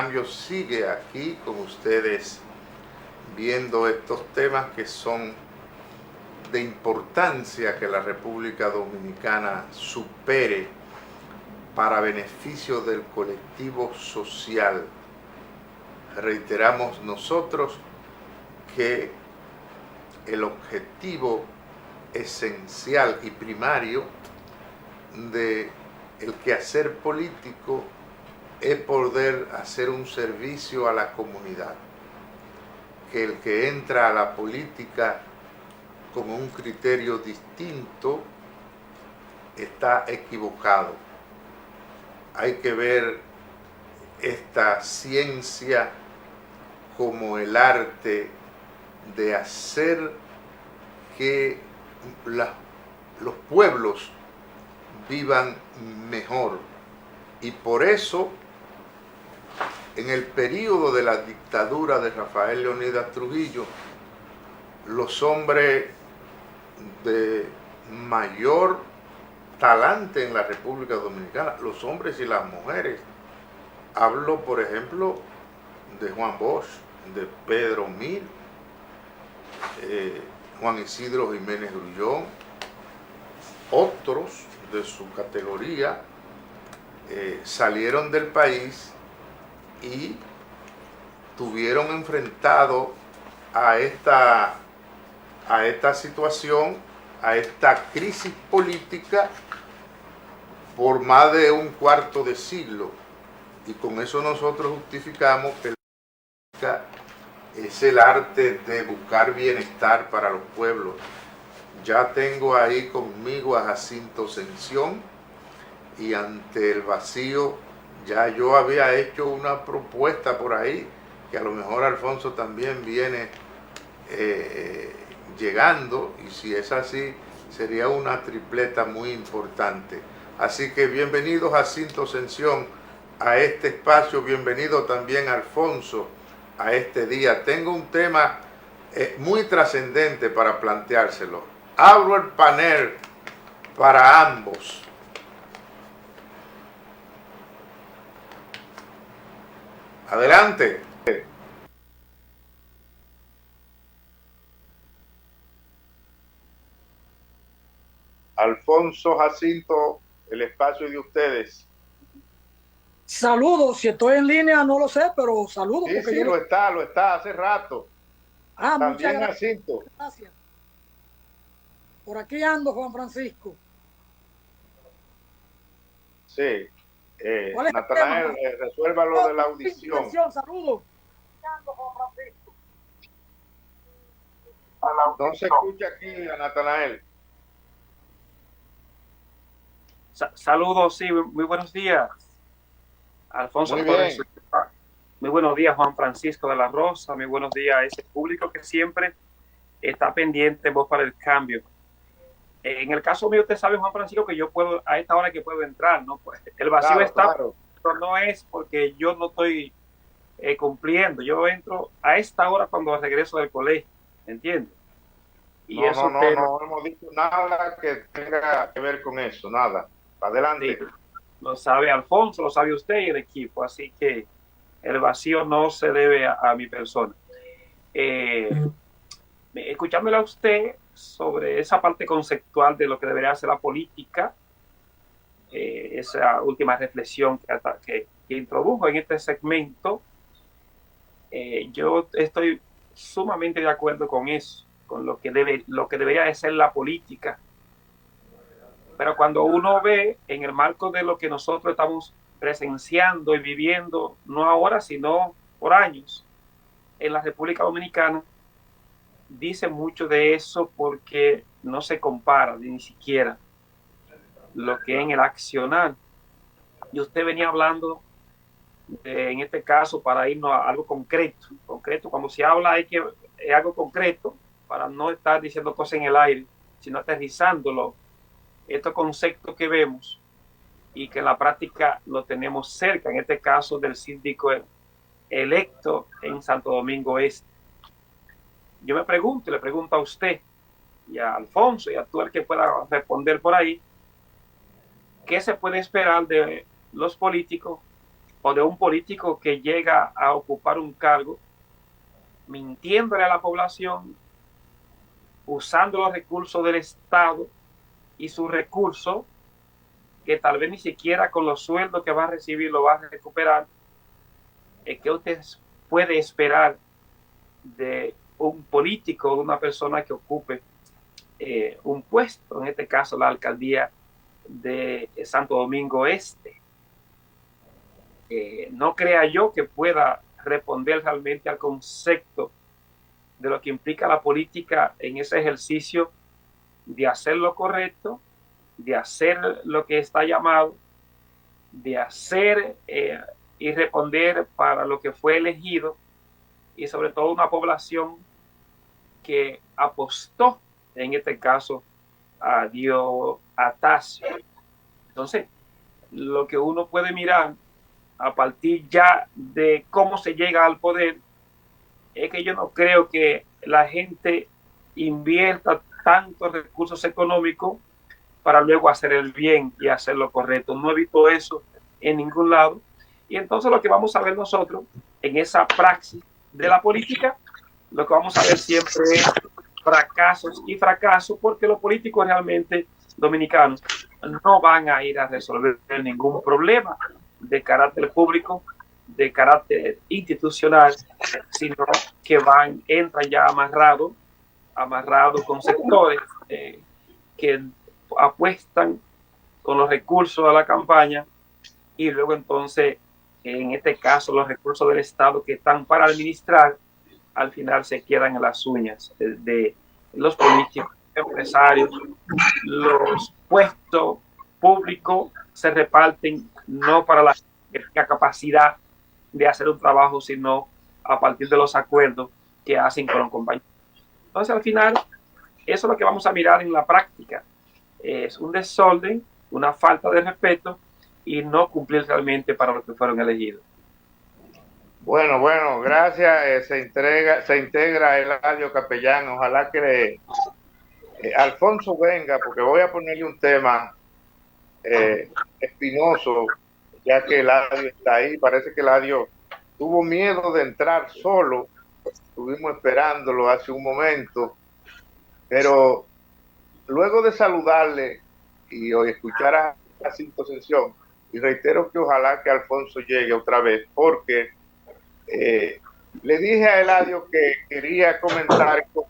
Cambio sigue aquí con ustedes viendo estos temas que son de importancia que la República Dominicana supere para beneficio del colectivo social. Reiteramos nosotros que el objetivo esencial y primario de el quehacer político es poder hacer un servicio a la comunidad, que el que entra a la política con un criterio distinto está equivocado. Hay que ver esta ciencia como el arte de hacer que los pueblos vivan mejor. Y por eso, en el periodo de la dictadura de Rafael Leónidas Trujillo, los hombres de mayor talante en la República Dominicana, los hombres y las mujeres, hablo por ejemplo de Juan Bosch, de Pedro Mil, Juan Isidro Jiménez Grullón, otros de su categoría salieron del país y tuvieron enfrentado a esta situación, a esta crisis política por más de un cuarto de siglo, y con eso nosotros justificamos que la política es el arte de buscar bienestar para los pueblos. Ya tengo ahí conmigo a Jacinto Sención, y ante el vacío ya yo había hecho una propuesta por ahí, que a lo mejor Alfonso también viene llegando, y si es así sería una tripleta muy importante. Así que bienvenido Jacinto Sención a este espacio, bienvenido también Alfonso a este día. Tengo un tema muy trascendente para planteárselo. Abro el panel para ambos. Adelante. Alfonso, Jacinto, el espacio de ustedes. Saludos, si estoy en línea no lo sé, pero saludos. Sí, sí, lo está, hace rato. También muchas Jacinto. Gracias. Por aquí ando, Juan Francisco. Sí. Natanael, resuelva lo de la audición. Saludos. No se escucha aquí a Natanael. Saludos, sí, muy buenos días, Alfonso. Muy bien. Muy buenos días, Juan Francisco de la Rosa. Muy buenos días a ese público que siempre está pendiente en Voz para el Cambio. En el caso mío, usted sabe, Juan Francisco, que yo puedo, a esta hora que puedo entrar, ¿no? Pues el vacío claro. Pero no es porque yo no estoy cumpliendo. Yo entro a esta hora cuando regreso del colegio, ¿entiendes? Y no hemos dicho nada que tenga que ver con eso, nada. Adelante. Sí, lo sabe Alfonso, lo sabe usted y el equipo, así que el vacío no se debe a mi persona. Escuchándole a usted sobre esa parte conceptual de lo que debería ser la política, esa última reflexión que introdujo en este segmento, yo estoy sumamente de acuerdo con eso, con lo que debería de ser la política. Pero cuando uno ve en el marco de lo que nosotros estamos presenciando y viviendo, no ahora, sino por años, en la República Dominicana, dice mucho de eso porque no se compara ni siquiera lo que es en el accionar. Y usted venía hablando en este caso, para irnos a algo concreto. Cuando se habla es algo concreto, para no estar diciendo cosas en el aire, sino aterrizándolo, estos conceptos que vemos y que en la práctica lo tenemos cerca, en este caso del síndico electo en Santo Domingo Este. Yo me pregunto, y le pregunto a usted y a Alfonso y a todo el que pueda responder por ahí, ¿qué se puede esperar de los políticos o de un político que llega a ocupar un cargo mintiéndole a la población, usando los recursos del Estado y sus recursos, que tal vez ni siquiera con los sueldos que va a recibir lo va a recuperar. ¿Qué usted puede esperar de un político, de una persona que ocupe un puesto, en este caso la alcaldía de Santo Domingo Este? No crea yo que pueda responder realmente al concepto de lo que implica la política en ese ejercicio de hacer lo correcto, de hacer lo que está llamado, de hacer y responder para lo que fue elegido, y sobre todo una población que apostó, en este caso, a Diotacio. Entonces, lo que uno puede mirar a partir ya de cómo se llega al poder es que yo no creo que la gente invierta tantos recursos económicos para luego hacer el bien y hacer lo correcto. No he visto eso en ningún lado. Y entonces lo que vamos a ver nosotros en esa praxis de la política, lo que vamos a ver siempre es fracasos y fracasos, porque los políticos realmente dominicanos no van a ir a resolver ningún problema de carácter público, de carácter institucional, sino que entran ya amarrados con sectores que apuestan con los recursos a la campaña, y luego entonces, en este caso, los recursos del Estado que están para administrar, al final se quedan en las uñas de los políticos, empresarios. Los puestos públicos se reparten no para la capacidad de hacer un trabajo, sino a partir de los acuerdos que hacen con los compañeros. Entonces, al final, eso es lo que vamos a mirar en la práctica. Es un desorden, una falta de respeto y no cumplir realmente para lo que fueron elegidos. Bueno, gracias. Se integra Eladio Capellán. Ojalá que Alfonso venga, porque voy a ponerle un tema espinoso, ya que Eladio está ahí. Parece que Eladio tuvo miedo de entrar solo. Estuvimos esperándolo hace un momento, pero luego de saludarle y escuchar a Jacinto Ascensión, y reitero que ojalá que Alfonso llegue otra vez, porque le dije a Eladio que quería comentar con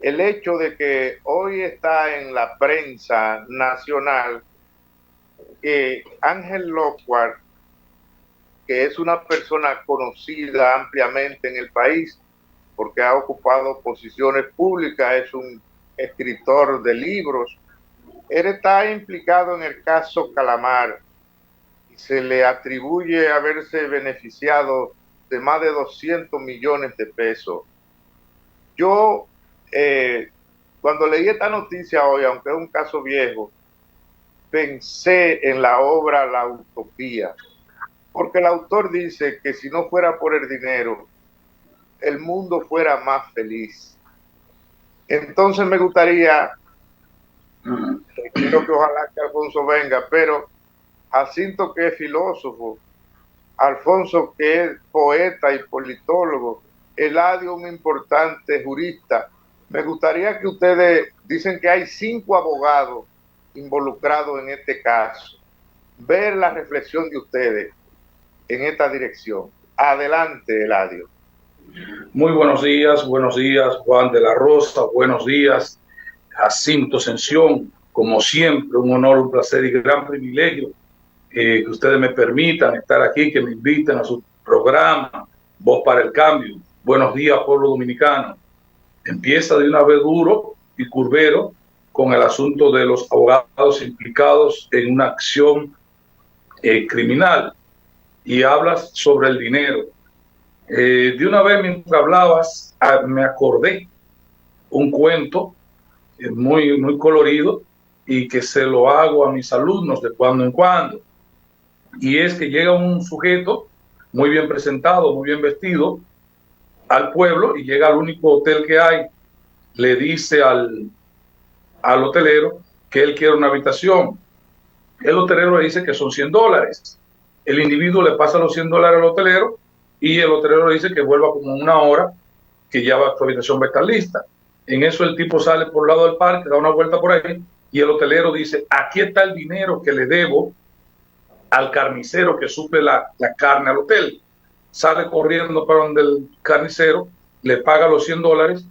el hecho de que hoy está en la prensa nacional que Ángel Lockhart, que es una persona conocida ampliamente en el país porque ha ocupado posiciones públicas, es un escritor de libros, él está implicado en el caso Calamar y se le atribuye haberse beneficiado de más de 200 millones de pesos. Yo, cuando leí esta noticia hoy, aunque es un caso viejo, pensé en la obra La Utopía, porque el autor dice que si no fuera por el dinero, el mundo fuera más feliz. Entonces me gustaría, quiero que ojalá que Alfonso venga, pero Jacinto, que es filósofo, Alfonso, que es poeta y politólogo, Eladio, un importante jurista, me gustaría que ustedes, dicen que hay 5 abogados involucrados en este caso, ver la reflexión de ustedes en esta dirección. Adelante, Eladio. Muy buenos días, Juan de la Rosa, buenos días, Jacinto Ascensión, como siempre, un honor, un placer y gran privilegio que ustedes me permitan estar aquí, que me inviten a su programa, Voz para el Cambio. Buenos días, pueblo dominicano. Empieza de una vez duro y curvero con el asunto de los abogados implicados en una acción criminal, y hablas sobre el dinero. De una vez, mientras hablabas, me acordé un cuento muy, muy colorido, y que se lo hago a mis alumnos de cuando en cuando. Y es que llega un sujeto muy bien presentado, muy bien vestido, al pueblo, y llega al único hotel que hay. Le dice al hotelero que él quiere una habitación. El hotelero le dice que son $100. el individuo le pasa los $100 al hotelero y el hotelero le dice que vuelva como una hora, que ya su habitación va a estar lista. En eso el tipo sale por el lado del parque, da una vuelta por ahí y el hotelero dice, aquí está el dinero que le debo al carnicero que suple la carne al hotel. Sale corriendo para donde el carnicero, le paga los $100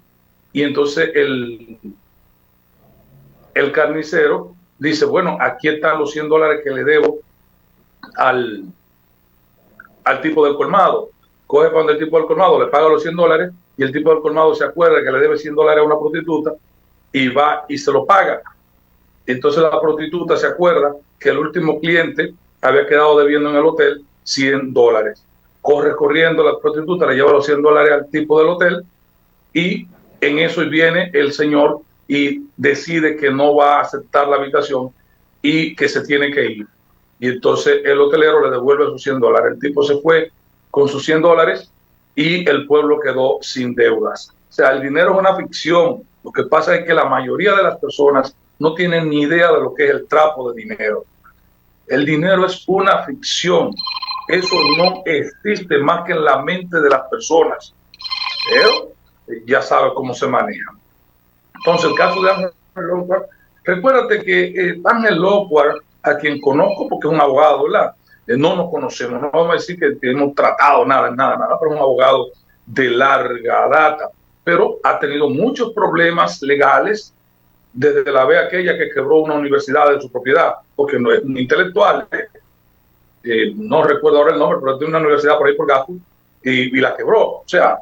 y entonces el carnicero dice, bueno, aquí están los $100 que le debo al tipo del colmado. Coge para donde el tipo del colmado, le paga los $100 y el tipo del colmado se acuerda que le debe $100 a una prostituta y va y se lo paga. Entonces la prostituta se acuerda que el último cliente había quedado debiendo en el hotel $100. Corre corriendo la prostituta, le lleva los $100 al tipo del hotel y en eso viene el señor y decide que no va a aceptar la habitación y que se tiene que ir. Y entonces el hotelero le devuelve sus $100. El tipo se fue con sus $100 y el pueblo quedó sin deudas. O sea, el dinero es una ficción. Lo que pasa es que la mayoría de las personas no tienen ni idea de lo que es el trapo de dinero. El dinero es una ficción. Eso no existe más que en la mente de las personas. Pero ya sabe cómo se maneja. Entonces, el caso de Ángel Lockhart, recuérdate que Ángel Lockhart, a quien conozco porque es un abogado, ¿verdad? No nos conocemos, no vamos a decir que hemos tratado nada, pero es un abogado de larga data, pero ha tenido muchos problemas legales desde la vez aquella que quebró una universidad de su propiedad, porque no es un intelectual, no recuerdo ahora el nombre, pero tiene una universidad por ahí por Gato y la quebró. O sea,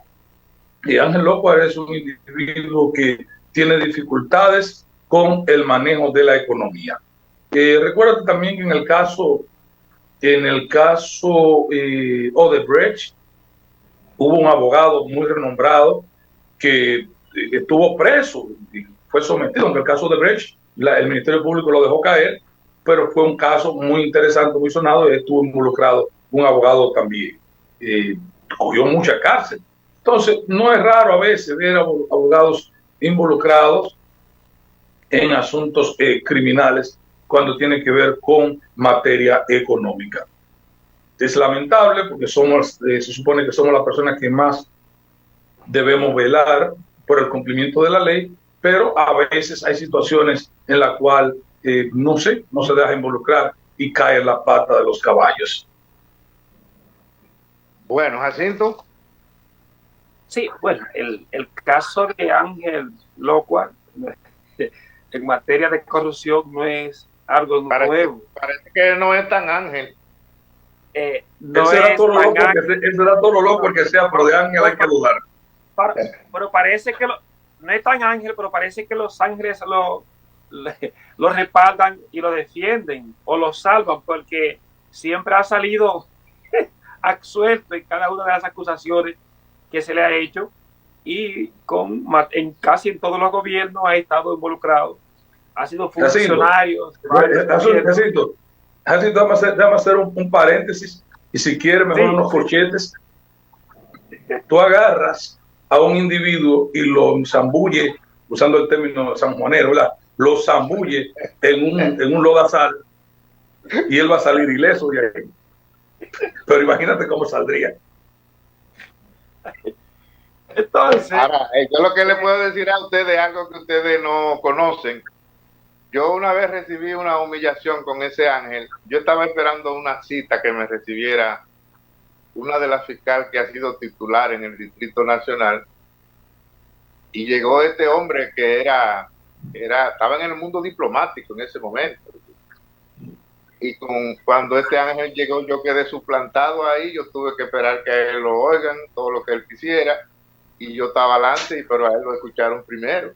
Ángel Lockhart es un individuo que tiene dificultades con el manejo de la economía. Recuérdate también que en el caso Odebrecht hubo un abogado muy renombrado que estuvo preso y fue sometido. En el caso de Odebrecht, el Ministerio Público lo dejó caer, pero fue un caso muy interesante, muy sonado, y estuvo involucrado un abogado también. Cogió mucha cárcel. Entonces, no es raro a veces ver abogados involucrados en asuntos criminales cuando tiene que ver con materia económica. Es lamentable porque se supone que somos las personas que más debemos velar por el cumplimiento de la ley, pero a veces hay situaciones en las cuales no se deja involucrar y cae en la pata de los caballos. Bueno, Jacinto. Sí, bueno, el caso de Ángel Lockhart en materia de corrupción no es algo nuevo. Parece que no es tan Ángel. No será es todo tan loco Ángel. será todo loco que sea, pero de Ángel hay que dudar. Pero parece que no es tan Ángel, pero parece que los ángeles lo respaldan y lo defienden o lo salvan, porque siempre ha salido absuelto en cada una de las acusaciones que se le ha hecho y casi en todos los gobiernos ha estado involucrado. Ha sido funcionario. Jacinto, déjame hacer un paréntesis y si quiere mejor unos corchetes. Tú agarras a un individuo y lo zambulle, usando el término sanjuanero, ¿verdad? Lo zambulle en un lodazal y él va a salir ileso de ahí. Pero imagínate cómo saldría. Entonces, ahora, yo lo que le puedo decir a ustedes, algo que ustedes no conocen. Yo una vez recibí una humillación con ese Ángel. Yo estaba esperando una cita que me recibiera una de las fiscales que ha sido titular en el Distrito Nacional, y llegó este hombre que estaba en el mundo diplomático en ese momento, y cuando este Ángel llegó yo quedé suplantado ahí. Yo tuve que esperar que a él lo oigan todo lo que él quisiera, y yo estaba adelante, pero a él lo escucharon primero.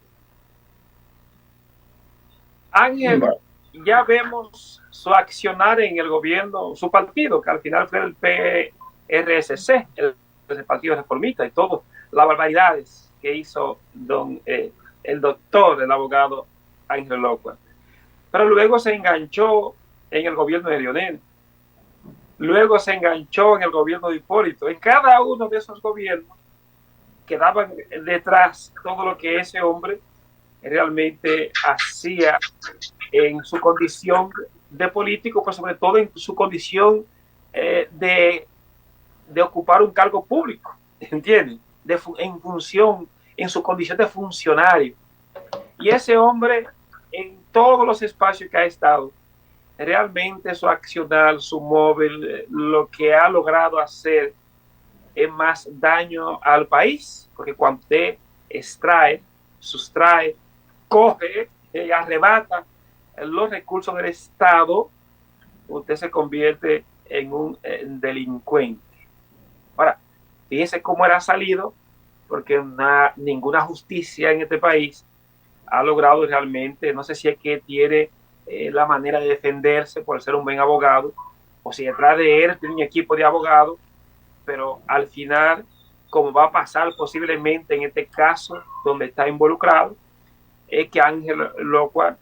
Ángel, ya vemos su accionar en el gobierno, su partido, que al final fue el PRSC, el Partido Reformista, y todas las barbaridades que hizo el doctor, el abogado Ángel Lockhart. Pero luego se enganchó en el gobierno de Lionel, luego se enganchó en el gobierno de Hipólito. En cada uno de esos gobiernos quedaban detrás todo lo que ese hombre realmente hacía en su condición de político, pero sobre todo en su condición de ocupar un cargo público, ¿entiendes? En función, en su condición de funcionario. Y ese hombre, en todos los espacios que ha estado, realmente su accionar, su móvil, lo que ha logrado hacer es más daño al país, porque cuando usted extrae, sustrae, coge, arrebata los recursos del Estado, usted se convierte en un delincuente. Ahora, fíjese cómo era salido, porque ninguna justicia en este país ha logrado realmente, no sé si es que tiene la manera de defenderse por ser un buen abogado, o si detrás de él tiene un equipo de abogados, pero al final, como va a pasar posiblemente en este caso donde está involucrado, es que Ángel Lockhart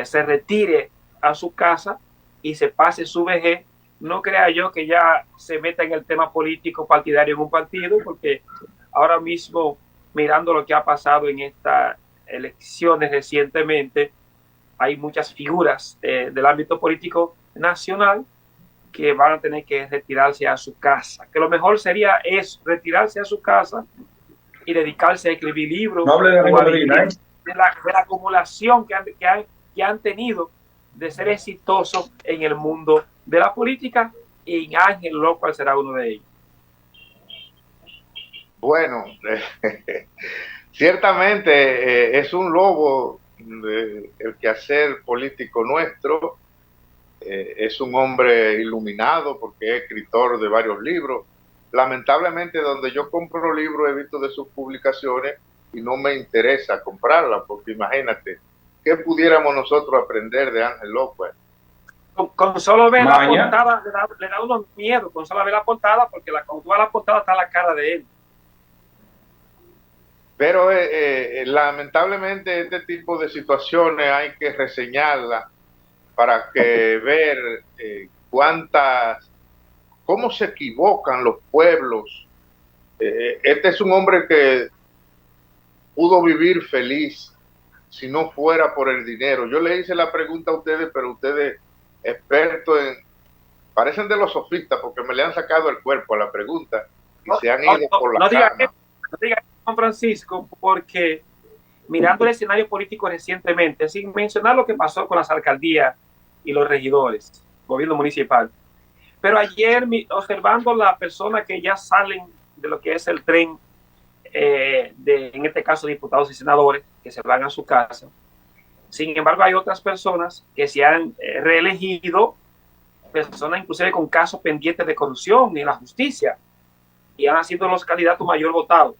se retire a su casa y se pase su vejez. No crea yo que ya se meta en el tema político partidario en un partido, porque ahora mismo, mirando lo que ha pasado en estas elecciones recientemente, hay muchas figuras del ámbito político nacional que van a tener que retirarse a su casa. Que lo mejor sería es retirarse a su casa y dedicarse a escribir libros, no hable de la acumulación que han tenido de ser exitosos en el mundo de la política, y Ángel Lockhart será uno de ellos. Bueno, ciertamente es un lobo el quehacer político nuestro. Es un hombre iluminado porque es escritor de varios libros. Lamentablemente, donde yo compro libros he visto de sus publicaciones y no me interesa comprarla, porque imagínate, ¿qué pudiéramos nosotros aprender de Ángel Lockhart? Con solo ver la portada le da unos miedos, con solo ver la portada, porque con toda la portada está la cara de él. Pero lamentablemente este tipo de situaciones hay que reseñarlas para que ver cómo se equivocan los pueblos. Este es un hombre que pudo vivir feliz si no fuera por el dinero. Yo le hice la pregunta a ustedes, pero ustedes, expertos parecen de los sofistas, porque me le han sacado el cuerpo a la pregunta y se han ido por la cama. No diga Juan Francisco, porque mirando el escenario político recientemente, sin mencionar lo que pasó con las alcaldías y los regidores, gobierno municipal, pero ayer observando las personas que ya salen de lo que es el tren, en este caso diputados y senadores, que se van a su casa. Sin embargo, hay otras personas que se han reelegido, personas inclusive con casos pendientes de corrupción en la justicia, y han sido los candidatos mayor votados.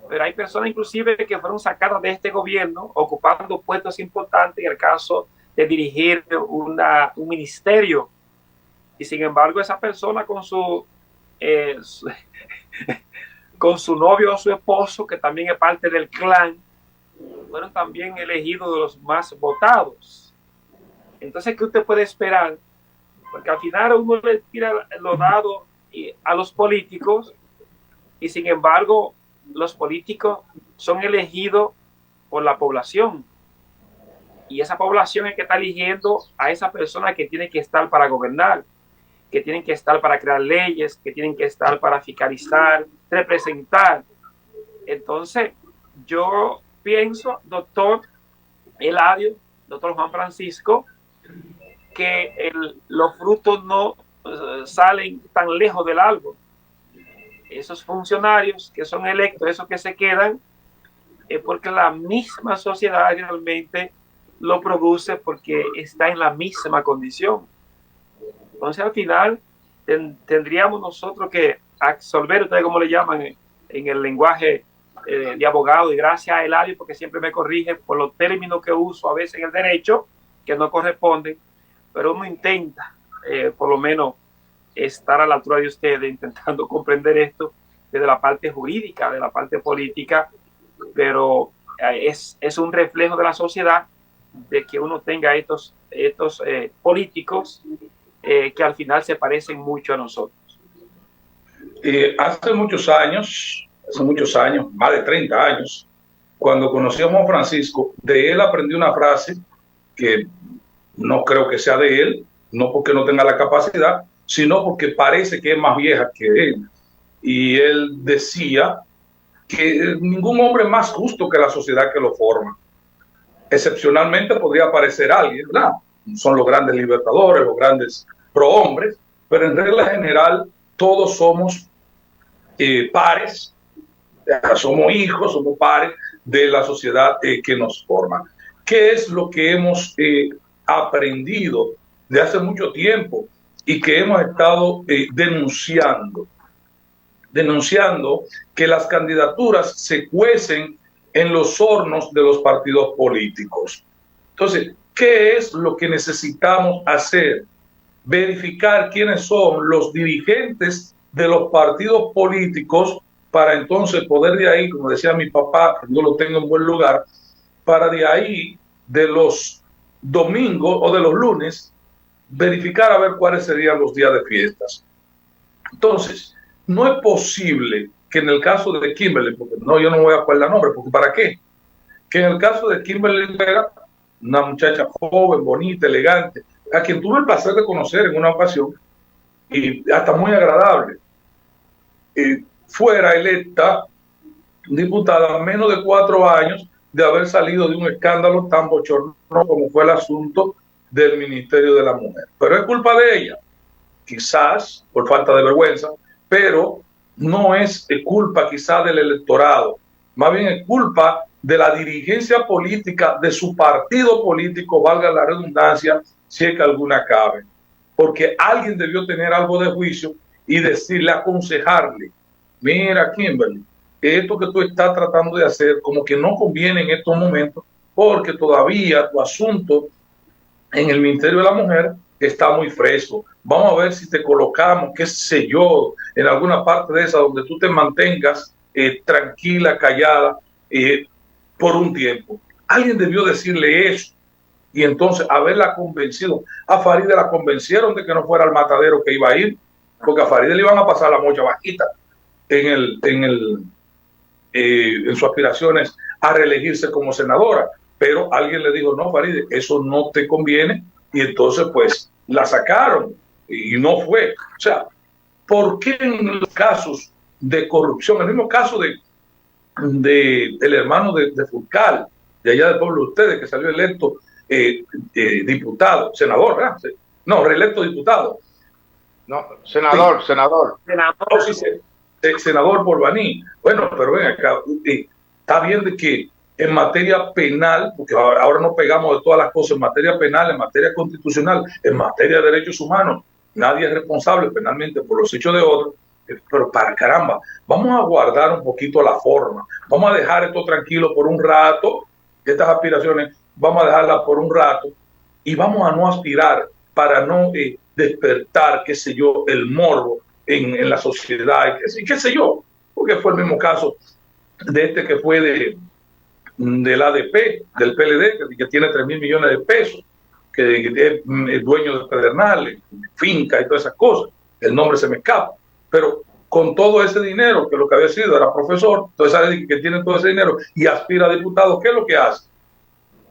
Pero hay personas inclusive que fueron sacadas de este gobierno ocupando puestos importantes, en el caso de dirigir un ministerio, y sin embargo esa persona con su novio o su esposo, que también es parte del clan, fueron también elegidos de los más votados. Entonces, ¿qué usted puede esperar? Porque al final uno le tira los dados a los políticos, y sin embargo los políticos son elegidos por la población, y esa población es que está eligiendo a esa persona que tiene que estar para gobernar, que tienen que estar para crear leyes, que tienen que estar para fiscalizar, representar. Entonces, yo pienso, doctor Eladio, doctor Juan Francisco, que los frutos no salen tan lejos del árbol. Esos funcionarios que son electos, esos que se quedan, es porque la misma sociedad realmente lo produce, porque está en la misma condición. Entonces, al final, tendríamos nosotros que absolver, ustedes como le llaman en el lenguaje de abogado, y gracias a Eladio, porque siempre me corrige por los términos que uso a veces en el derecho, que no corresponden, pero uno intenta, por lo menos, estar a la altura de ustedes, intentando comprender esto desde la parte jurídica, de la parte política, pero es un reflejo de la sociedad, de que uno tenga estos políticos que al final se parecen mucho a nosotros. Hace muchos años, más de 30 años, cuando conocí a Juan Francisco, de él aprendí una frase que no creo que sea de él, no porque no tenga la capacidad, sino porque parece que es más vieja que él. Y él decía que ningún hombre es más justo que la sociedad que lo forma. Excepcionalmente podría aparecer alguien, ¿verdad? Son los grandes libertadores, los grandes prohombres, pero en regla general todos somos pares, somos hijos, somos pares de la sociedad que nos forma. ¿Qué es lo que hemos aprendido de hace mucho tiempo y que hemos estado denunciando? Denunciando que las candidaturas se cuecen en los hornos de los partidos políticos. Entonces, ¿qué es lo que necesitamos hacer? Verificar quiénes son los dirigentes de los partidos políticos para entonces poder de ahí, como decía mi papá, yo lo tengo en buen lugar, para de ahí, de los domingos o de los lunes, verificar a ver cuáles serían los días de fiestas. Entonces, no es posible que en el caso de Kimberly, porque no, yo no voy a acordar el nombre, porque ¿para qué? Que en el caso de Kimberly era una muchacha joven, bonita, elegante, a quien tuve el placer de conocer en una ocasión, y hasta muy agradable, fuera electa diputada a menos de 4 años de haber salido de un escándalo tan bochornoso como fue el asunto del Ministerio de la Mujer. Pero es culpa de ella, quizás por falta de vergüenza, pero no es culpa quizás del electorado, más bien es culpa de la dirigencia política de su partido político, valga la redundancia, si es que alguna cabe, porque alguien debió tener algo de juicio y decirle, aconsejarle, mira Kimberly, esto que tú estás tratando de hacer como que no conviene en estos momentos, porque todavía tu asunto en el Ministerio de la Mujer está muy fresco. Vamos a ver si te colocamos, qué sé yo, en alguna parte de esa donde tú te mantengas tranquila, callada, por un tiempo. Alguien debió decirle eso y entonces haberla convencido. A Faride la convencieron de que no fuera al matadero que iba a ir, porque a Faride le iban a pasar la mocha bajita en sus aspiraciones a reelegirse como senadora, pero alguien le dijo, no, Faride, eso no te conviene, y entonces pues la sacaron y no fue. O sea, ¿por qué en los casos de corrupción, el mismo caso del hermano de Fulcal, de allá del pueblo de ustedes, que salió electo diputado, senador, ¿verdad? No, reelecto diputado. No, senador, sí. senador. Oh, sí, senador por Baní. Bueno, pero ven acá, está bien de que en materia penal, porque ahora no pegamos de todas las cosas, en materia penal, en materia constitucional, en materia de derechos humanos, nadie es responsable penalmente por los hechos de otros, pero para caramba, vamos a guardar un poquito la forma, vamos a dejar esto tranquilo por un rato, estas aspiraciones, vamos a dejarlas por un rato y vamos a no aspirar para no despertar, qué sé yo, el morbo en la sociedad, qué sé yo, porque fue el mismo caso de este que fue del ADP, del PLD, que tiene 3.000 millones de pesos, que es dueño de Pedernales, finca y todas esas cosas, el nombre se me escapa, pero con todo ese dinero, que lo que había sido era profesor, entonces sabe que tiene todo ese dinero y aspira a diputado, ¿qué es lo que hace?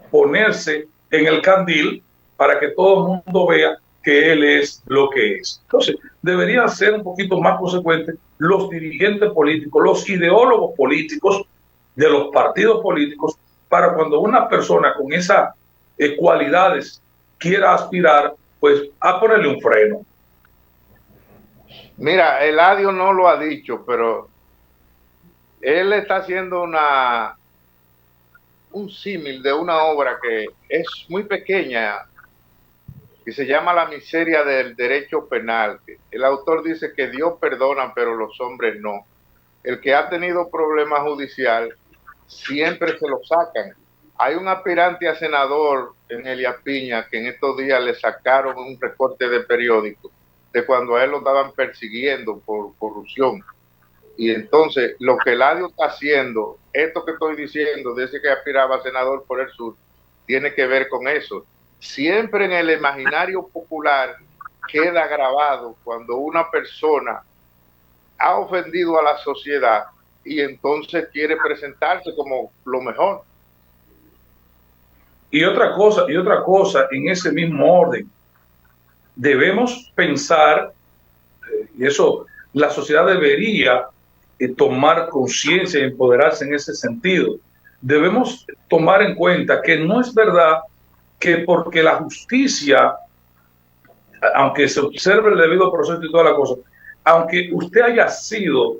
Ponerse en el candil para que todo el mundo vea que él es lo que es. Entonces, deberían ser un poquito más consecuentes los dirigentes políticos, los ideólogos políticos de los partidos políticos, para cuando una persona con esas cualidades quiera aspirar, pues a ponerle un freno. Mira, Eladio no lo ha dicho, pero él está haciendo un símil de una obra que es muy pequeña, que se llama La miseria del derecho penal. El autor dice que Dios perdona, pero los hombres no. El que ha tenido problemas judicial siempre se lo sacan. Hay un aspirante a senador en Elías Piña que en estos días le sacaron un recorte de periódico de cuando a él lo estaban persiguiendo por corrupción. Y entonces lo que Eladio está haciendo, esto que estoy diciendo, de ese que aspiraba a senador por el sur, tiene que ver con eso. Siempre en el imaginario popular queda grabado cuando una persona ha ofendido a la sociedad y entonces quiere presentarse como lo mejor. Y otra cosa, en ese mismo orden, debemos pensar Y eso, la sociedad debería tomar conciencia y empoderarse en ese sentido. Debemos tomar en cuenta que no es verdad que porque la justicia, aunque se observe el debido proceso y toda la cosa, aunque usted haya sido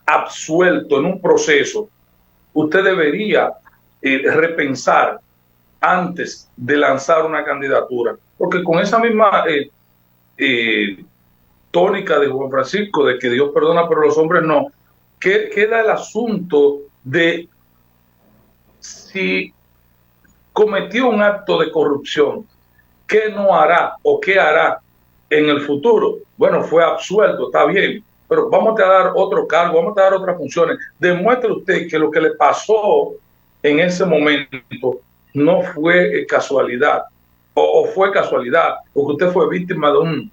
absuelto en un proceso, usted debería repensar antes de lanzar una candidatura, porque con esa misma tónica de Juan Francisco, de que Dios perdona pero los hombres no, queda el asunto de si cometió un acto de corrupción, ¿qué no hará o qué hará en el futuro? Bueno, fue absuelto, está bien, pero vamos a dar otro cargo, vamos a dar otras funciones. Demuestre usted que lo que le pasó en ese momento no fue casualidad, o fue casualidad, porque usted fue víctima de un,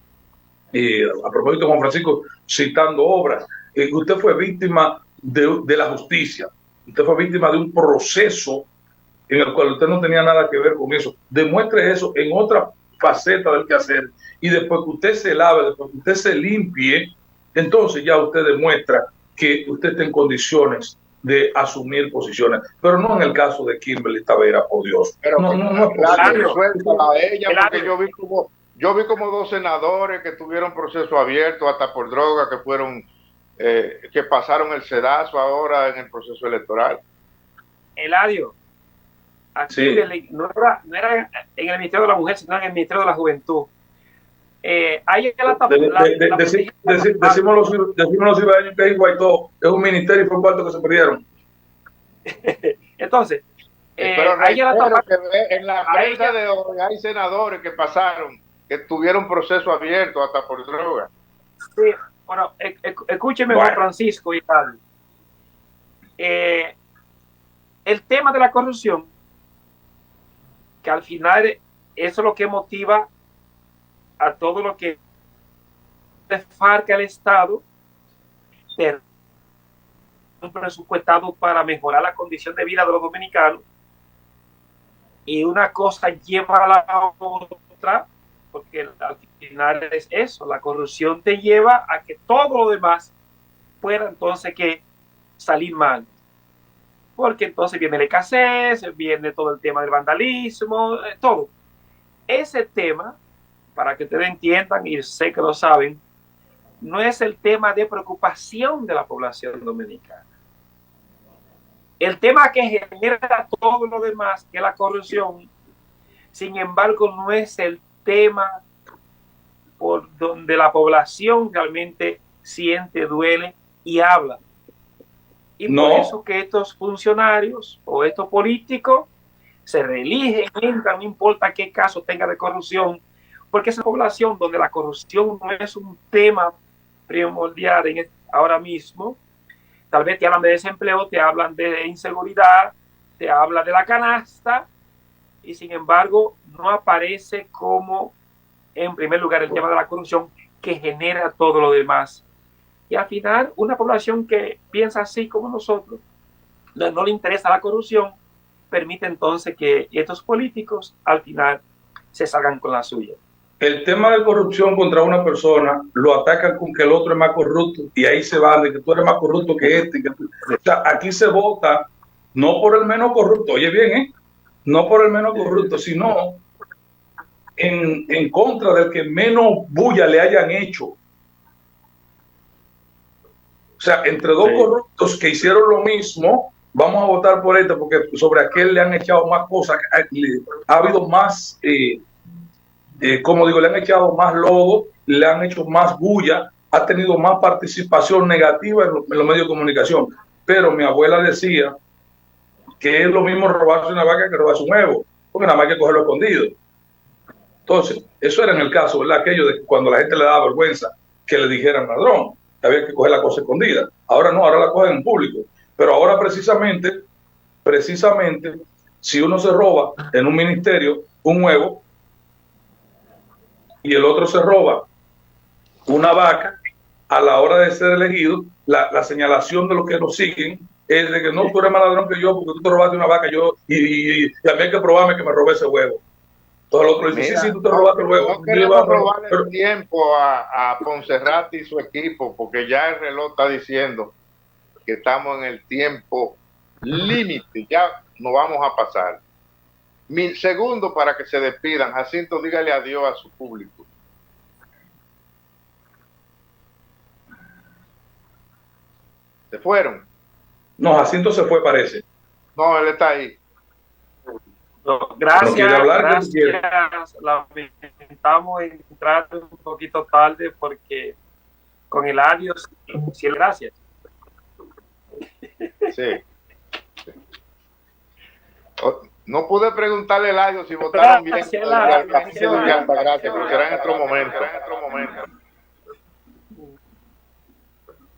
a propósito de Juan Francisco citando obras, usted fue víctima de la justicia, usted fue víctima de un proceso en el cual usted no tenía nada que ver con eso. Demuestre eso en otra faceta del quehacer, y después que usted se lave, después que usted se limpie, entonces ya usted demuestra que usted está en condiciones de asumir posiciones, pero no en el caso de Kimberly Tavera, por Dios. Pero no es posible. Suéltala a ella, porque yo vi como 2 senadores que tuvieron proceso abierto hasta por droga, que fueron que pasaron el sedazo ahora en el proceso electoral. Eladio, aquí sí. no era en el Ministerio de la Mujer, sino en el Ministerio de la Juventud. Decimos los ciudadanos que Guaidó es un ministerio y fue un cuarto que se perdieron. Entonces, pero en la prensa de hoy hay senadores que pasaron, que tuvieron proceso abierto hasta por droga. Sí, bueno, escúcheme, Juan Francisco y tal. El tema de la corrupción, que al final eso es lo que motiva a todo lo que desfarca el Estado, pero un presupuestado para mejorar la condición de vida de los dominicanos, y una cosa lleva a la otra, porque al final es eso, la corrupción te lleva a que todo lo demás pueda entonces que salir mal, porque entonces viene la escasez, viene todo el tema del vandalismo, todo ese tema, para que ustedes entiendan, y sé que lo saben, no es el tema de preocupación de la población dominicana. El tema que genera todo lo demás, que es la corrupción, sin embargo, no es el tema por donde la población realmente siente, duele y habla. Y por eso que estos funcionarios o estos políticos se reeligen, entran, no importa qué caso tenga de corrupción, porque esa población donde la corrupción no es un tema primordial ahora mismo, tal vez te hablan de desempleo, te hablan de inseguridad, te hablan de la canasta, y sin embargo no aparece como en primer lugar el tema de la corrupción que genera todo lo demás. Y al final una población que piensa así como nosotros, no le interesa la corrupción, permite entonces que estos políticos al final se salgan con la suya. El tema de corrupción contra una persona lo atacan con que el otro es más corrupto, y ahí se van de que tú eres más corrupto que este. O sea, aquí se vota no por el menos corrupto, oye bien, no por el menos corrupto, sino en contra del que menos bulla le hayan hecho. O sea, entre dos corruptos que hicieron lo mismo, vamos a votar por este porque sobre aquel le han echado más cosas, ha habido más... como digo, le han echado más lodo, le han hecho más bulla, ha tenido más participación negativa en los medios de comunicación. Pero mi abuela decía que es lo mismo robarse una vaca que robarse un huevo, porque nada más hay que cogerlo escondido. Entonces, eso era en el caso, ¿verdad? Aquello de cuando la gente le daba vergüenza que le dijeran ladrón, que había que coger la cosa escondida. Ahora no, ahora la cogen en público. Pero ahora precisamente, si uno se roba en un ministerio un huevo, y el otro se roba una vaca, a la hora de ser elegido, la señalación de los que lo siguen es de que no, tú eres más ladrón que yo porque tú te robaste una vaca y a mí hay que probarme que me robé ese huevo. Todo lo que dice, Mira, sí, tú te robaste el juego. no queremos robarle el tiempo a Ponserrate y su equipo, porque ya el reloj está diciendo que estamos en el tiempo límite, ya no vamos a pasar. Segundo para que se despidan. Jacinto, dígale adiós a su público. ¿Se fueron? No, Jacinto se fue, parece. No, él está ahí. No, gracias, ¿No quiere hablar? gracias. Lamentamos entrar un poquito tarde porque con el adiós, sí, gracias. Sí. No pude preguntarle el audio si votaron bien. Gracias, pero será en otro momento.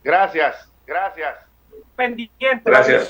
Gracias. Pendiente. Gracias.